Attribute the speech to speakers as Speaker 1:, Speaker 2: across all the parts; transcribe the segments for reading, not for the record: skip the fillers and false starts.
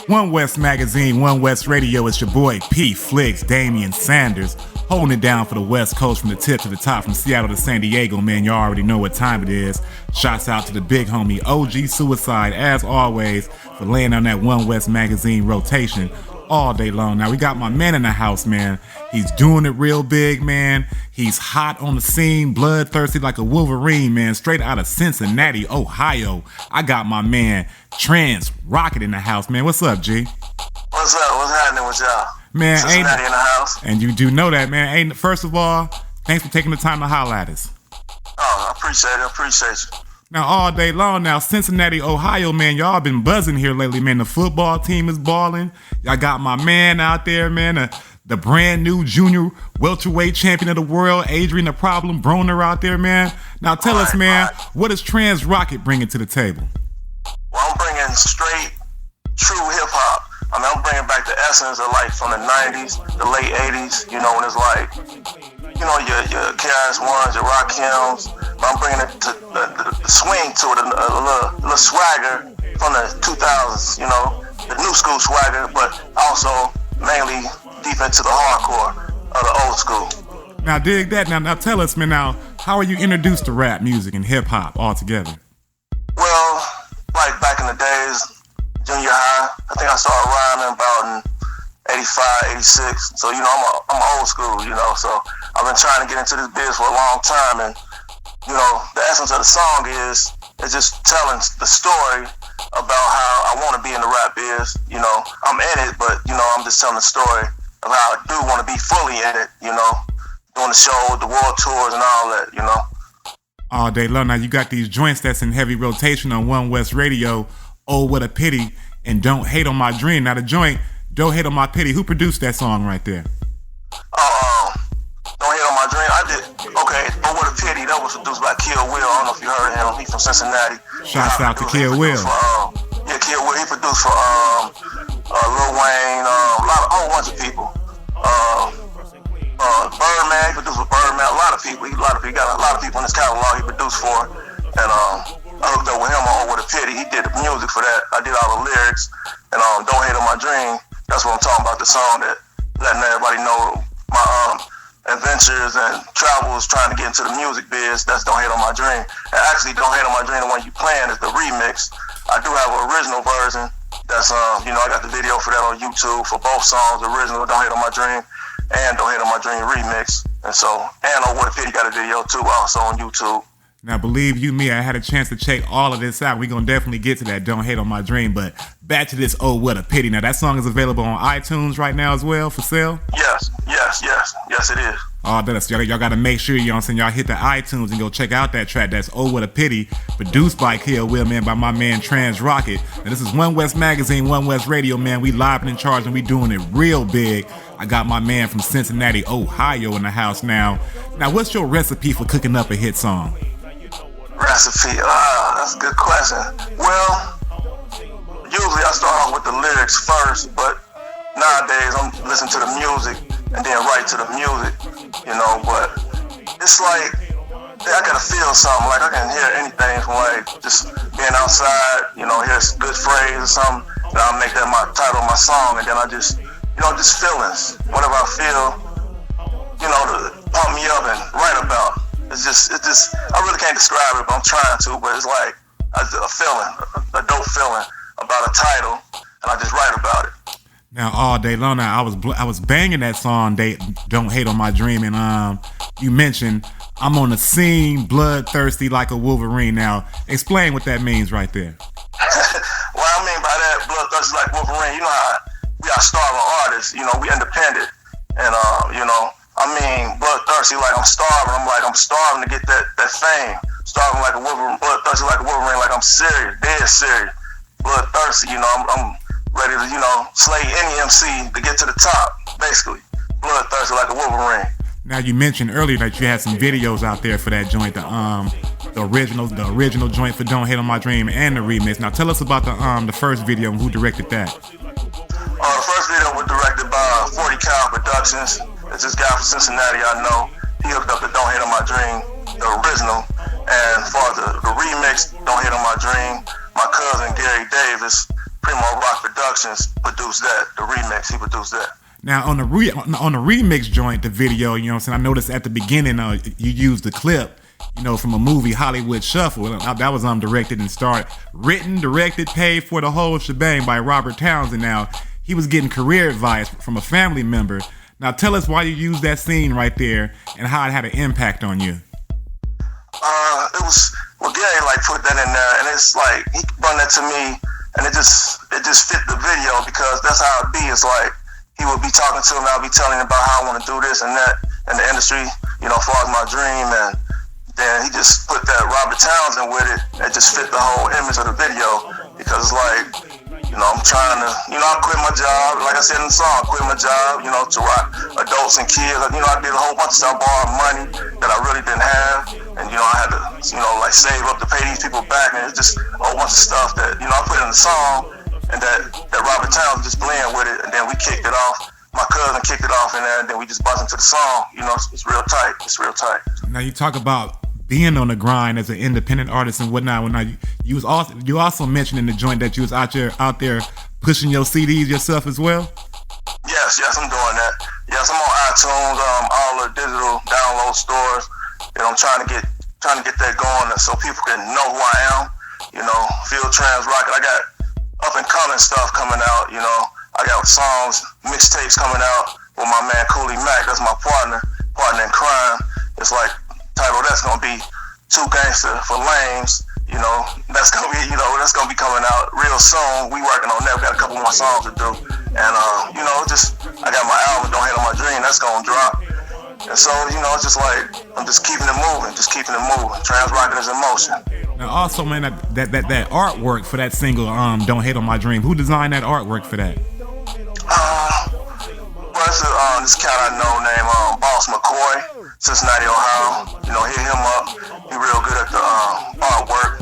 Speaker 1: OneWestmagazine, OneWest Radio, it's your boy P. Flicks, Damian Sanders, holding it down for the West Coast from the tip to the top, from Seattle to San Diego, man. You already know what time it is. Shouts out to the big homie OG Suicide, as always, for laying on that OneWestmagazine rotation all day long. Now, we got my man in the house, man. He's doing it real big, man. He's hot on the scene, bloodthirsty like a Wolverine, man, straight out of Cincinnati, Ohio. I got my man Transrockit in the house, man. What's up, G?
Speaker 2: What's up? What's happening with y'all?
Speaker 1: Man,
Speaker 2: Cincinnati in the house.
Speaker 1: And you do know that, man. First of all, thanks for taking the time to holler at us.
Speaker 2: Oh, I appreciate it. I appreciate you.
Speaker 1: Now, all day long now, Cincinnati, Ohio, man, y'all been buzzing here lately, man. The football team is balling. Y'all got my man out there, man, the brand new junior welterweight champion of the world, Adrian the Problem Broner out there, man. Now, tell us, man, what is Transrockit bringing to the table?
Speaker 2: Well, I'm bringing straight, true hip-hop. I mean, I'm bringing back the essence of, like, from the 90s, the late 80s, you know, when it's like, you know, your KRS-Ones, your Rakims. But I'm bringing it to the swing to it, a little swagger from the 2000s, you know, the new school swagger, but also mainly deep into the hardcore of the old school.
Speaker 1: Now, dig that. Now tell us, man, now, how are you introduced to rap music and hip-hop altogether?
Speaker 2: Well, like back in the days, junior high, I think I started rhyming about in 85, 86. So, you know, I'm old school, you know, so I've been trying to get into this biz for a long time, and you know, the essence of the song is just telling the story about how I want to be in the rap biz. You know, I'm in it, but, you know, I'm just telling the story of how I do want to be fully in it, you know, doing the shows, the world tours and all that, you know.
Speaker 1: All day long. Now, you got these joints that's in heavy rotation on OneWest Radio, Oh, What a Pity, and Don't Hate on My Dream. Now, the joint, Don't Hate on My Pity, who produced that song right there?
Speaker 2: Don't Hate on My Dream. I did. Okay, Oh What a Pity. That was produced by Kill Will. I don't know if you heard him. He's from Cincinnati.
Speaker 1: Shouts out to Kill Will.
Speaker 2: Kill Will. He produced for Lil Wayne. A whole bunch of people. Birdman. He produced for Birdman. A lot of people. He got a lot of people in his catalog he produced for. And I hooked up with him on Oh What a Pity. He did the music for that. I did all the lyrics. And Don't Hate on My Dream. That's what I'm talking about. The song that letting everybody know my adventures and travels trying to get into the music biz. That's Don't Hate on My Dream. And actually, Don't Hate on My Dream, the one you playing is the remix. I do have an original version. That's you know, I got the video for that on YouTube for both songs, the original Don't Hate on My Dream and Don't Hate on My Dream remix. And so, and Oh What a Pity got a video too, also on YouTube.
Speaker 1: Now, believe you me, I had a chance to check all of this out. We're going to definitely get to that Don't Hate on My Dream, but back to this Oh What a Pity. Now, that song is available on iTunes right now as well for sale?
Speaker 2: Yes, it is.
Speaker 1: Oh, y'all got to make sure, you know what I'm saying, y'all hit the iTunes and go check out that track. That's Oh What a Pity, produced by Kill Will, man, by my man Transrockit. And this is OneWestmagazine, OneWest Radio, man. We live and in charge, and we doing it real big. I got my man from Cincinnati, Ohio in the house now. Now, what's your recipe for cooking up a hit song?
Speaker 2: Recipe? That's a good question. Well, usually I start off with the lyrics first, but nowadays I'm listening to the music and then write to the music, you know, but it's like I gotta feel something, like I can hear anything from like just being outside, you know, hear a good phrase or something, and I'll make that my title of my song, and then I just, you know, just feelings, whatever I feel, you know, to pump me up and write about. It's just, I really can't describe it, but I'm trying to, but it's like a feeling, a dope feeling about a title, and I just write about it.
Speaker 1: Now, all day long, now, I was banging that song, Don't Hate on My Dream, and you mentioned, I'm on the scene, bloodthirsty like a Wolverine. Now, explain what that means right there.
Speaker 2: What I mean by that, bloodthirsty like Wolverine, you know how we are starving artists, you know, we independent, and, you know, I mean, bloodthirsty like I'm starving. I'm starving to get that fame. Starving like a Wolverine, bloodthirsty like a Wolverine, like I'm serious, dead serious. Bloodthirsty, you know, I'm ready to, you know, slay any MC to get to the top, basically. Bloodthirsty like a Wolverine.
Speaker 1: Now, you mentioned earlier that you had some videos out there for that joint, the original joint for Don't Hate on My Dream and the remix. Now, tell us about the first video and who directed that.
Speaker 2: The first video was directed by 40 Cal Productions. It's this guy from Cincinnati I know. He hooked up the Don't Hate on My Dream, the original. And for the remix, Don't Hate on My Dream, my cousin Gary Davis Primo Rock Productions produced that. The remix, he produced that.
Speaker 1: Now on the remix joint, the video, you know what I'm saying, I noticed at the beginning you used the clip, you know, from a movie, Hollywood Shuffle. That was directed and starred, written, directed, paid for, the whole shebang by Robert Townsend. Now, he was getting career advice from a family member. Now tell us why you used that scene right there and how it had an impact on you.
Speaker 2: It was, well, Gary like put that in there, and it's like he brought that to me, and it just fit the video, because that's how it be. It's like he would be talking to me, I'll be telling him about how I want to do this and that in the industry, you know, as far as my dream, and then he just put that Robert Townsend with it. It just fit the whole image of the video, because it's like, you know, I'm trying to, you know, I quit my job, like I said in the song, quit my job, you know, to rock adults and kids. You know, I did a whole bunch of stuff, borrowed money that I really didn't have, and, you know, I had to, you know, like save up to pay these people back, and it's just a whole bunch of stuff that, you know, I put in the song, and that Robert Townsend just blend with it, and then we kicked it off. My cousin kicked it off in there, and then we just buzzed into the song. You know, it's real tight. It's real tight.
Speaker 1: Now you talk about being on the grind as an independent artist and whatnot. You also mentioned in the joint that you was out there pushing your CDs yourself as well.
Speaker 2: Yes, I'm doing that. Yes, I'm on iTunes, all the digital download stores. You know, I'm trying to get that going so people can know who I am. You know, feel Transrockit. I got up and coming stuff coming out. You know, I got songs, mixtapes coming out with my man Cooley Mac. That's my partner in crime. It's like title that's gonna be Too Gangster for Lames. You know, that's gonna be coming out real soon. We working on that. We got a couple more songs to do, and you know, I got my album Don't Hate on My Dream. That's gonna drop, and so, you know, it's just like I'm just keeping it moving. Transrockit is in motion.
Speaker 1: Now, also, man, that artwork for that single, Don't Hate on My Dream. Who designed that artwork for that?
Speaker 2: Well, it's this cat I know named Boss McCoy, Cincinnati, Ohio. You know, hit him up. He real good at the artwork,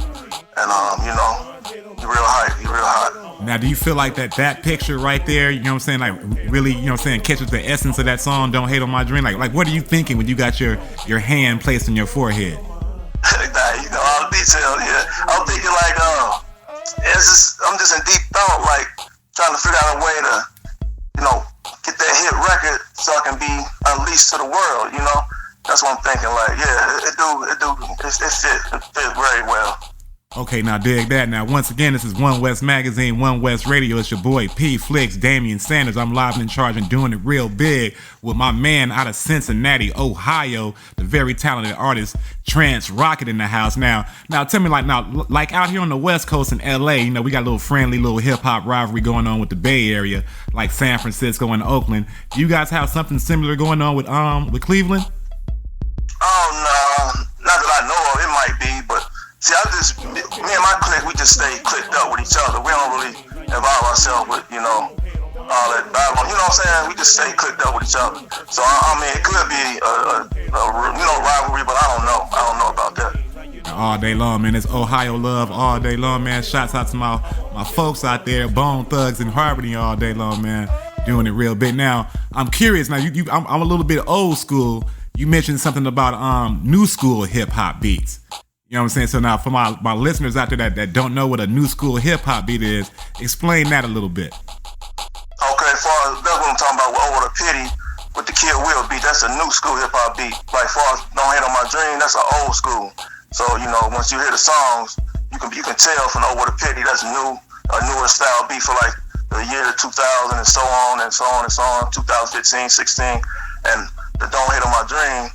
Speaker 2: and you know, he real hot.
Speaker 1: Now, do you feel like that picture right there, you know what I'm saying, like really, you know what I'm saying, catches the essence of that song, Don't Hate on My Dream? Like what are you thinking when you got your hand placed on your forehead?
Speaker 2: You know, all the details. Yeah, I'm thinking like, I'm just in deep thought, like trying to figure out a way to, you know, get that hit record so I can be unleashed to the world. You know, that's what I'm thinking. Like, yeah, it fit very well.
Speaker 1: Okay, now dig that. Now, once again, this is Onewestmagazine, OneWest Radio. It's your boy P Flicks, Damian Sanders. I'm live and in charge and doing it real big with my man out of Cincinnati, Ohio, the very talented artist Transrockit in the house. Now tell me, like out here on the West Coast in LA, you know, we got a little friendly little hip hop rivalry going on with the Bay Area, like San Francisco and Oakland. Do you guys have something similar going on with Cleveland?
Speaker 2: Oh no, not that I know of. It might be, but see, me and my clique, we just stay clicked up with each other. We don't really involve ourselves with, you know, all that battle. You know what I'm saying? We just stay clicked up with each other. So I mean, it could be a rivalry, but I don't know about that.
Speaker 1: All day long, man. It's Ohio love all day long, man. Shouts out to my folks out there, Bone Thugs and Harmony all day long, man. Doing it real big. Now, I'm curious. Now, I'm a little bit old school. You mentioned something about new school hip hop beats. You know what I'm saying? So now for my listeners out there that don't know what a new school hip hop beat is, explain that a little bit.
Speaker 2: Okay, that's what I'm talking about with Over the Pity, with the Kill Will beat. That's a new school hip hop beat. Like far as Don't Hate on My Dream, that's an old school. So, you know, once you hear the songs, you can tell from Over the Pity that's a newer style beat for like the year 2000 and so on and so on and so on, 2015, 16. And the Don't Hate on My Dream,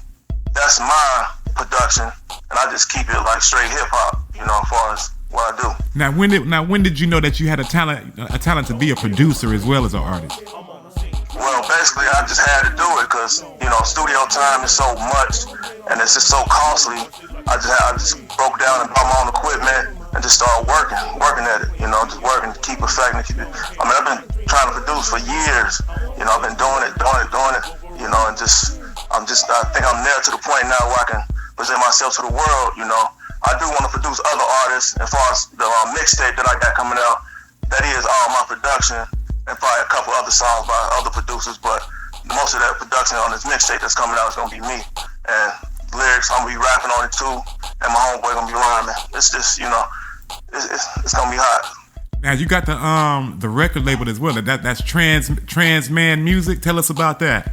Speaker 2: that's my production, and I just keep it like straight hip hop, you know, as far as what I do.
Speaker 1: Now, when did you know that you had a talent to be a producer as well as an artist?
Speaker 2: Well, basically, I just had to do it because, you know, studio time is so much, and it's just so costly. I just broke down and bought my own equipment and just started working at it, you know, just working to keep perfecting it. I mean, I've been trying to produce for years, you know, I've been doing it, you know, and I think I'm there to the point now where I can present myself to the world, you know. I do want to produce other artists. As far as the mixtape that I got coming out, that is all my production, and probably a couple other songs by other producers, but most of that production on this mixtape that's coming out is going to be me. And lyrics, I'm going to be rapping on it too, and my homeboy going to be rhyming. It's just, you know, it's going to be hot.
Speaker 1: Now you got the record label as well. That's Trans Man Music. Tell us about that.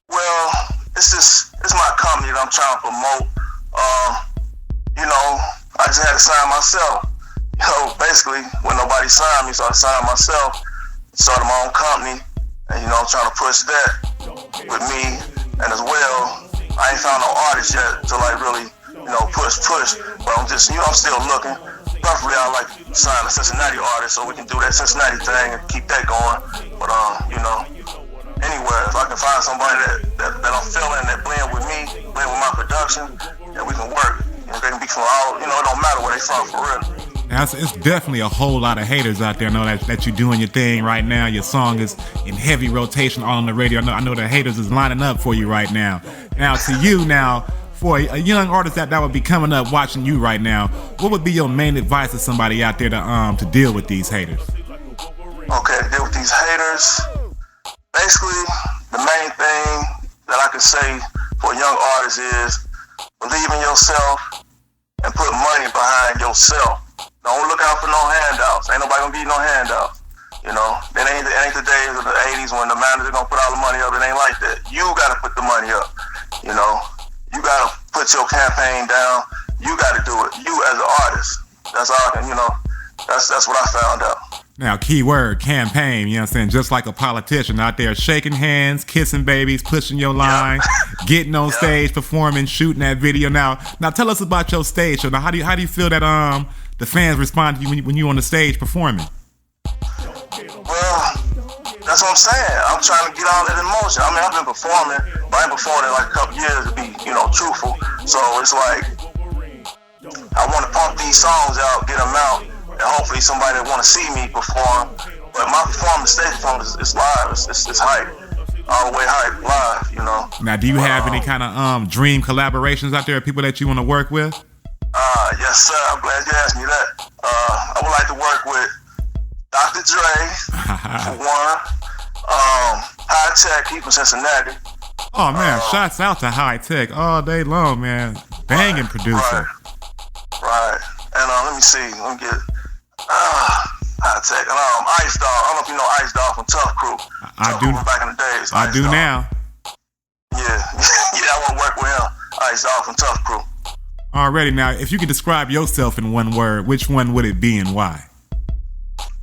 Speaker 2: Well, it's my company that I'm trying to promote. You know, I just had to sign myself. You know, basically when nobody signed me, so I signed myself, started my own company, and you know, I'm trying to push that with me, and as well, I ain't found no artist yet to like really, you know, push. But I'm just, you know, I'm still looking. Preferably I'd like to sign a Cincinnati artist so we can do that Cincinnati thing and keep that going. But you know, anywhere if I can find somebody that I'm feeling that blend with me, blend with my production, that we can work. You know, they can be from all, you know, it don't matter where they from for real.
Speaker 1: Now, it's definitely a whole lot of haters out there. I know that you're doing your thing right now. Your song is in heavy rotation on the radio. I know the haters is lining up for you right now. Now, to you now, for a young artist that would be coming up watching you right now, what would be your main advice to somebody out there to deal with these haters?
Speaker 2: Okay, to deal with these haters, basically, the main thing that I can say for a young artist is believe in yourself and put money behind yourself. Don't look out for no handouts. Ain't nobody gonna give you no handouts. You know, it ain't the days of the 80s when the managers gonna put all the money up. It ain't like that. You gotta put the money up. You know, you gotta put your campaign down. You gotta do it. You as an artist. That's all I can, you know, that's what I found out.
Speaker 1: Now, key word, campaign, you know what I'm saying? Just like a politician out there shaking hands, kissing babies, pushing your line, getting on stage, performing, shooting that video. Now tell us about your stage show. Now, how do you feel that the fans respond to you when you're on the stage performing?
Speaker 2: Well, that's what I'm saying. I'm trying to get all that in motion. I mean, I've been performing, but I ain't performed in like a couple years to be, you know, truthful. So it's like, I want to pump these songs out, get them out, and hopefully somebody that want to see me perform. But my performance, stage performance, is live. It's hype. All the way hype, live, you know.
Speaker 1: Now, do you have any kind of dream collaborations out there, people that you want to work with?
Speaker 2: Yes, sir. I'm glad you asked me that. I would like to work with Dr. Dre, for one. High Tech, he from Cincinnati.
Speaker 1: Oh, man, shouts out to High Tech all day long, man. Banging producer.
Speaker 2: Right. And let me see. Let me get High Tech. Ice Dog. I don't know if you know Ice Dog from Tough Crew.
Speaker 1: I do.
Speaker 2: Crew back in the days.
Speaker 1: I do now.
Speaker 2: Yeah. Yeah, I want to work with him. Ice Dog from Tough Crew.
Speaker 1: Already. Now, if you could describe yourself in one word, which one would it be and why?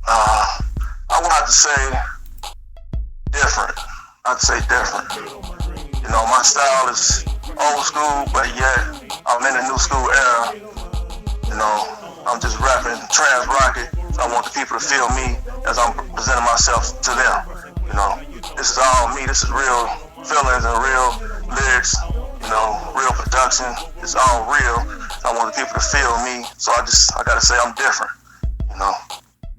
Speaker 2: I would have to say different. I'd say different. You know, my style is old school, but yet I'm in the new school era. You know, I'm just rapping Transrockit. So I want the people to feel me as I'm presenting myself to them. You know, this is all me. This is real feelings and real lyrics. You know, real production. It's all real. I want the people to feel me. So I gotta say I'm different. You know.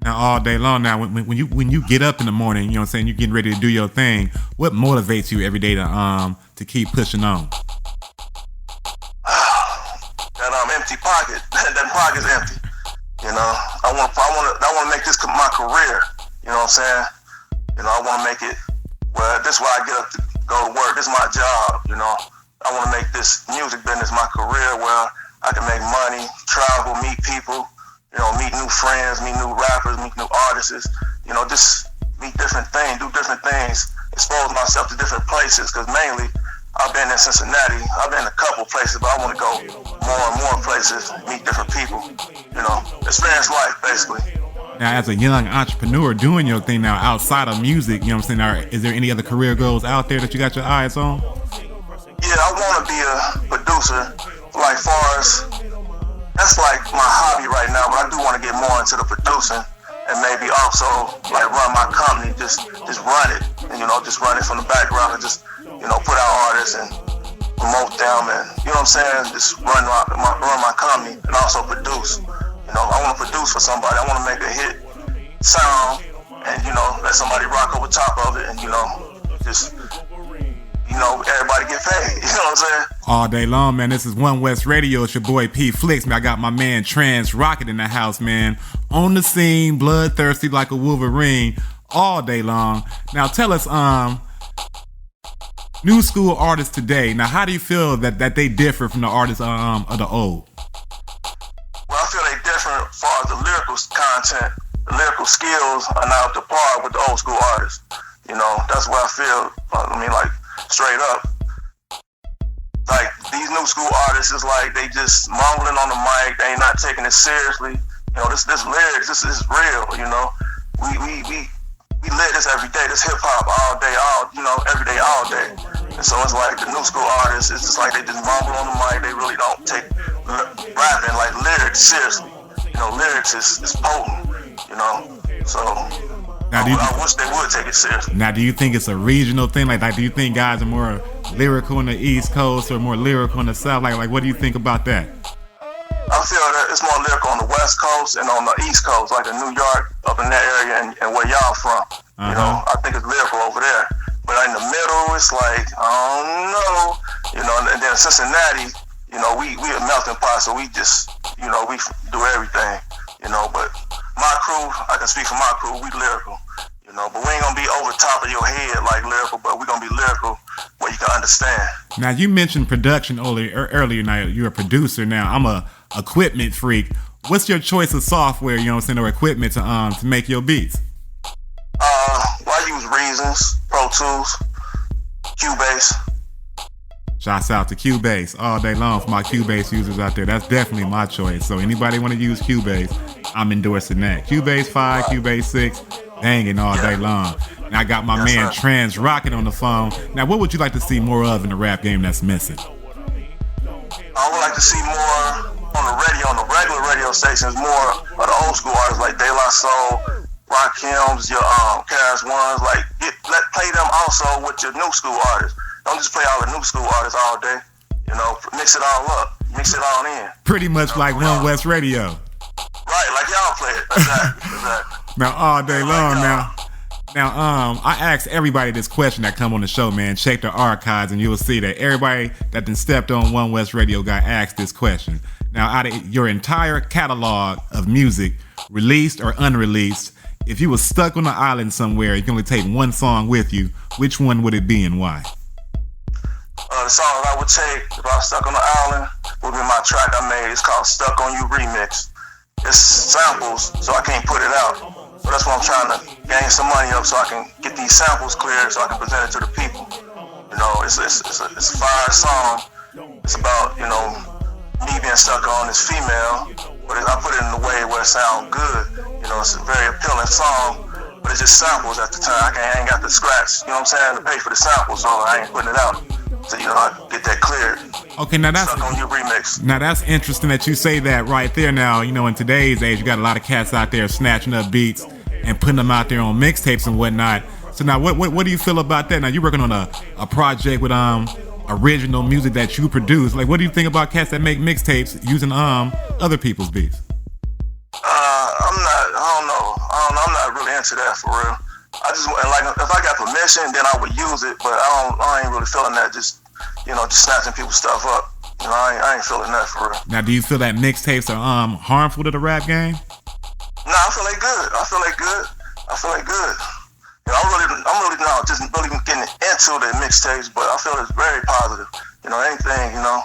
Speaker 1: Now, all day long. Now, when you get up in the morning, you know what I'm saying, you're getting ready to do your thing. What motivates you every day to keep pushing on?
Speaker 2: That empty pocket. That pocket's empty. You know, I want to make this my career. You know what I'm saying? You know, I want to make it. Well, this is why I get up to go to work. This is my job. You know, I want to make this music business my career, where I can make money, travel, meet people. You know, meet new friends, meet new rappers, meet new artists. You know, just meet different things, do different things, expose myself to different places. Because mainly, I've been in Cincinnati. I've been in a couple places, but I want to go more and more places, meet different people. You know, experience life, basically.
Speaker 1: Now, as a young entrepreneur doing your thing now outside of music, you know what I'm saying, is there any other career goals out there that you got your eyes on?
Speaker 2: Yeah, I want to be a producer, like far as, that's like my hobby right now, but I do want to get more into the producing and maybe also like run my company, just run it, and, you know, just run it from the background and just, you know, put out artists and promote them and, you know what I'm saying, just run my company and also produce. You know, I want to produce for somebody. I want to make a hit sound and, you know, let somebody rock over top of it and, you know, just, you know, everybody get paid. You know what I'm saying?
Speaker 1: All day long, man. This is OneWest Radio. It's your boy P Flicks, man. I got my man Transrockit in the house, man. On the scene, bloodthirsty like a Wolverine, all day long. Now tell us, new school artists today. Now, how do you feel that they differ from the artists of the old?
Speaker 2: Well, I feel they different as far as the lyrical content. the lyrical skills are not up to par with the old school artists. You know, that's what I feel. I mean, like, straight up. Like, these new school artists is like, they just mumbling on the mic, they ain't not taking it seriously. You know, this lyrics, this is real, you know. We live this every day, this hip hop all day, every day, all day. And so it's like the new school artists, it's just like they just mumble on the mic, they really don't take rapping, like lyrics, seriously. You know, lyrics is potent, you know. So now, I wish they would take it seriously.
Speaker 1: Now, do you think it's a regional thing? Like do you think guys are more lyrical on the East Coast or more lyrical on the South? Like what do you think about that?
Speaker 2: I feel that it's more lyrical on the West Coast and on the East Coast, like in New York, up in that area, and where y'all from. You know, I think it's lyrical over there. But in the middle, it's like, I don't know. You know, and then Cincinnati, you know, we a melting pot, so we just, you know, we do everything. You know, but my crew, I can speak for my crew, we lyrical. You know, but we ain't gonna be over top of your head like lyrical, but we gonna be lyrical where you can understand. Now,
Speaker 1: you mentioned production earlier. Now, you're a producer now. I'm a equipment freak. What's your choice of software, you know what I'm saying, or equipment to make your beats?
Speaker 2: Well, I use Reasons, Pro Tools, Cubase.
Speaker 1: Shouts out to Cubase all day long for my Cubase users out there. That's definitely my choice. So anybody want to use Cubase, I'm endorsing that. Cubase 5, Cubase 6, banging all day long. And I got my man Transrockit on the phone. Now, what would you like to see more of in the rap game that's missing?
Speaker 2: I would like to see more on the radio, on the regular radio stations, more of the old school artists like De La Soul, Rakim's, your KRS Ones. Like, play them also with your new school artists. Don't just play all the new school artists all day. You know, mix it all up, mix it all in.
Speaker 1: Pretty much like OneWest Radio.
Speaker 2: Right, like y'all play it. Exactly.
Speaker 1: Now all day long now. Now, I asked everybody this question that come on the show, man. Check the archives and you'll see that everybody that then stepped on OneWest Radio got asked this question. Now, out of your entire catalog of music, released or unreleased, if you were stuck on an island somewhere, you can only take one song with you, which one would it be and why?
Speaker 2: The song that I would take if I was stuck on the island would be my track I made. It's called Stuck on You Remix. It's samples, so I can't put it out. So that's why I'm trying to gain some money up so I can get these samples cleared so I can present it to the people. You know, it's a fire song. It's about, you know, me being stuck on this female, but I put it in a way where it sounds good. You know, it's a very appealing song, but it's just samples at the time. I ain't got the scratch, you know what I'm saying, to pay for the samples, so I ain't putting it out. So, you know, I get that cleared.
Speaker 1: Okay, now that's
Speaker 2: Stuck on Your Remix.
Speaker 1: Now that's interesting that you say that right there. Now, you know, in today's age, you got a lot of cats out there snatching up beats and putting them out there on mixtapes and whatnot. So now, what do you feel about that? Now you're working on a project with original music that you produce. Like, what do you think about cats that make mixtapes using other people's beats?
Speaker 2: I'm not really into that for real. I just like if I got permission, then I would use it. But I ain't really feeling that. Just snatching people's stuff up. You know, I ain't feeling that for real.
Speaker 1: Now, do you feel that mixtapes are harmful to the rap game?
Speaker 2: No, I feel like good. You know, I'm really now just really getting into the mixtapes, but I feel it's very positive. You know, anything, you know,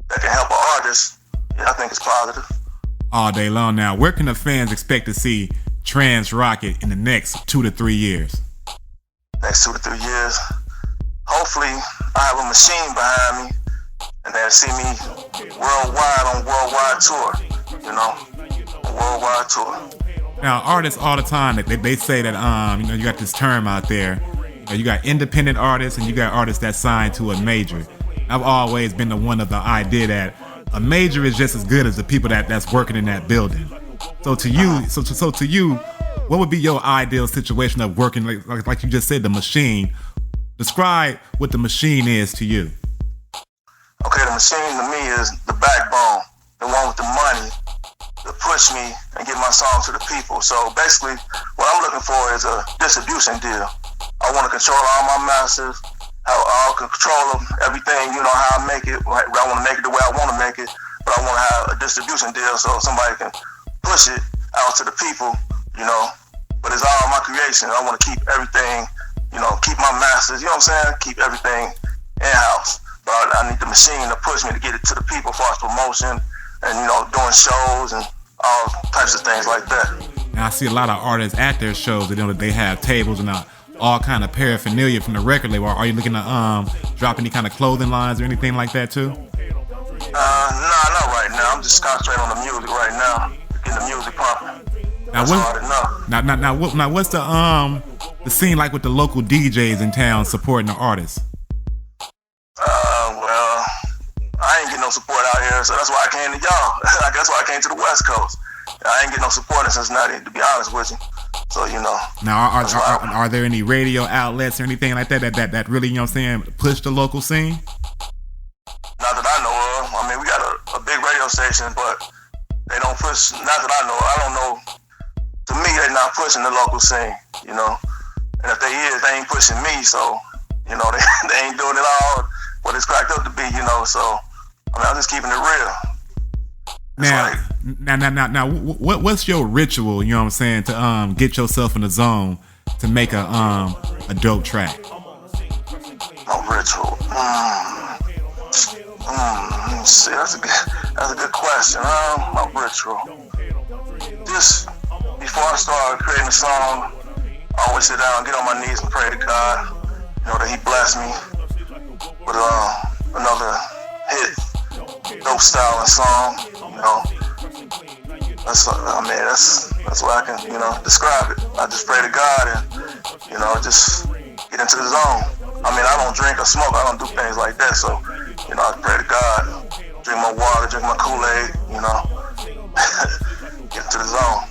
Speaker 2: that can help an artist, I think it's positive.
Speaker 1: All day long. Now, where can the fans expect to see Transrockit in the next 2 to 3 years?
Speaker 2: Next 2 to 3 years. Hopefully, I have a machine behind me, and they'll see me worldwide on worldwide tour. You know, worldwide tour.
Speaker 1: Now, artists all the time, they say that, you got this term out there. You got independent artists and you got artists that sign to a major. I've always been the one of the idea that a major is just as good as the people that's working in that building. So to you, what would be your ideal situation of working, like you just said, the machine? Describe what the machine is to you.
Speaker 2: Okay, the machine to me is the backbone, the one with the money to push me and get my songs to the people. So basically, what I'm looking for is a distribution deal. I want to control all my masters. I'll control them, everything, you know, how I make it. I want to make it the way I want to make it, but I want to have a distribution deal so somebody can push it out to the people, you know. But it's all my creation. I want to keep everything, you know, keep my masters, you know what I'm saying? Keep everything in-house. But I need the machine to push me to get it to the people as far as promotion and, you know, doing shows and all types of things like that.
Speaker 1: Now I see a lot of artists at their shows. You know that they have tables and all kind of paraphernalia from the record label. Are you looking to drop any kind of clothing lines or anything like that too?
Speaker 2: Nah, not right now. I'm just concentrating on the music right now, getting the music pumping. That's hard enough.
Speaker 1: Now, what's the scene like with the local DJs in town supporting the artists?
Speaker 2: Well, I ain't getting no support out here, so that's why I came to y'all. That's why I came to the West Coast. I ain't getting no support in Cincinnati, to be honest with you. So, you know.
Speaker 1: Now, are there any radio outlets or anything like that really, you know what I'm saying, push the local scene?
Speaker 2: Not that I know of. I mean, we got a big radio station, but they don't push, not that I know of. I don't know. To me, they're not pushing the local scene, you know. And if they ain't pushing me, so, you know, they ain't doing it all what it's cracked up to be, you know. So, I mean, I'm just keeping it real.
Speaker 1: Now, what's your ritual, you know what I'm saying, to get yourself in the zone to make a dope track?
Speaker 2: My ritual? Let me see, that's a good question. My ritual. Just before I start creating a song, I always sit down, get on my knees and pray to God, you know, that He bless me with another hit, dope styling song, you know. That's the way I can, you know, describe it. I just pray to God and, you know, just get into the zone. I mean, I don't drink or smoke, I don't do things like that, so, you know, I pray to God, drink my water, drink my Kool-Aid, you know, get into the zone.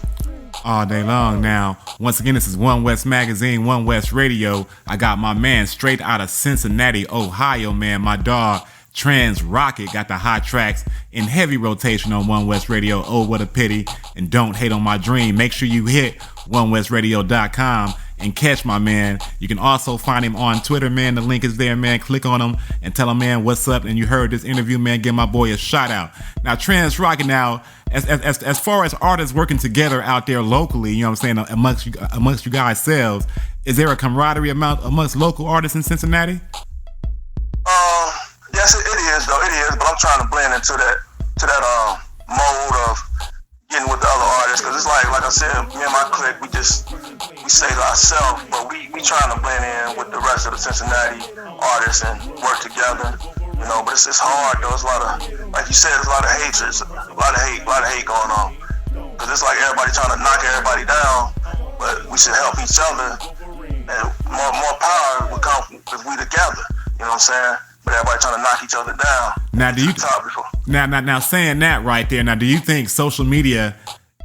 Speaker 1: All day long. Now, once again, this is Onewestmagazine, OneWest Radio. I got my man straight out of Cincinnati, Ohio, man. My dog, Transrockit, got the hot tracks in heavy rotation on OneWest Radio. Oh, what a pity. And don't hate on my dream. Make sure you hit OneWestRadio.com and catch my man. You can also find him on Twitter, man. The link is there, man. Click on him and tell him, man, what's up. And you heard this interview, man. Give my boy a shout out. Now, Transrockit, now, as far as artists working together out there locally, you know what I'm saying, amongst you guys selves, is there a camaraderie amongst local artists in Cincinnati?
Speaker 2: Yes, it is, though. It is, but I'm trying to blend into that mode of getting with the other artists, because it's like I said, me and my clique, we say to ourselves, but we trying to blend in with the rest of the Cincinnati artists and work together, you know. But it's hard, though. It's a lot of, like you said, there's a lot of hatreds, a lot of hate going on, because it's like everybody trying to knock everybody down, but we should help each other, and more power will come if we together, you know what I'm saying? But everybody trying to knock each other down.
Speaker 1: Now saying that right there, now do you think social media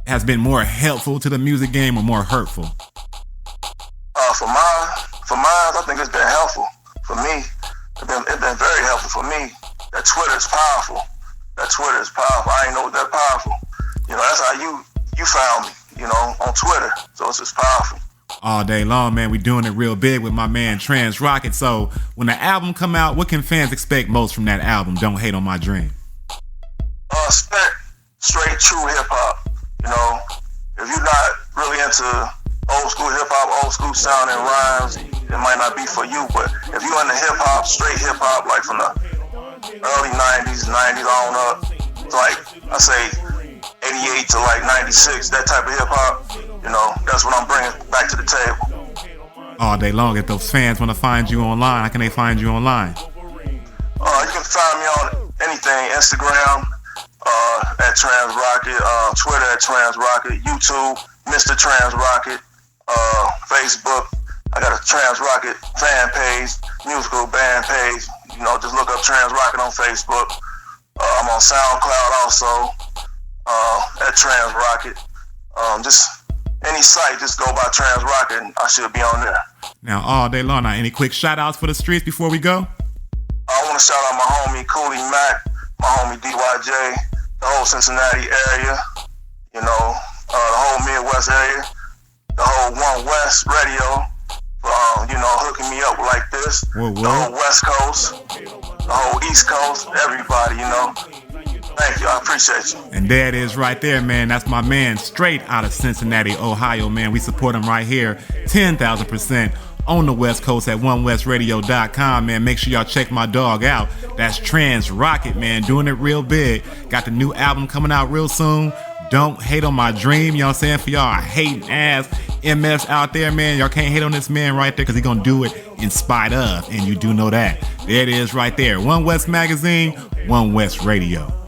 Speaker 1: has been more helpful to the music game or more hurtful?
Speaker 2: For mine, I think it's been helpful. For me, it's been very helpful for me. That Twitter is powerful. I ain't know it that powerful. You know, that's how you found me, you know, on Twitter. So it's just powerful.
Speaker 1: All day long, man. We doing it real big with my man Transrockit. So when the album come out, what can fans expect most from that album, Don't Hate on My Dream?
Speaker 2: Expect straight true hip hop. You know, if you're not really into old school hip hop, old school sound and rhymes, it might not be for you. But if you're into hip hop, straight hip hop, like from the early 90s on up, like I say 88 to like 96, that type of hip hop, you know, that's what I'm bringing back to the table.
Speaker 1: All day long. If those fans want to find you online, how can they find you online?
Speaker 2: You can find me on anything, Instagram at Transrockit, Twitter at Transrockit, YouTube, Mr. Transrockit, Facebook. I got a Transrockit fan page, musical band page. You know, just look up Transrockit on Facebook. I'm on SoundCloud also at Transrockit. Just any site, just go by Transrockit and I should be on there.
Speaker 1: Now, all day long. Now, any quick shout outs for the streets before we go?
Speaker 2: I want to shout out my homie Cooley Mac, my homie DYJ, the whole Cincinnati area, you know, the whole Midwest area, the whole OneWest Radio, you know, hooking me up like this.
Speaker 1: Whoa.
Speaker 2: The whole West Coast, the whole East Coast, everybody, you know. Thank you, I appreciate you.
Speaker 1: And there it is right there, man. That's my man straight out of Cincinnati, Ohio, man. We support him right here, 10,000% on the West Coast at OneWestRadio.com, man. Make sure y'all check my dog out. That's Transrockit, man, doing it real big. Got the new album coming out real soon. don't hate on my dream. You know what I'm saying? For y'all hating ass MFs out there, man, y'all can't hate on this man right there because he's gonna do it in spite of, and you do know that. There it is right there. One West Magazine, One West Radio.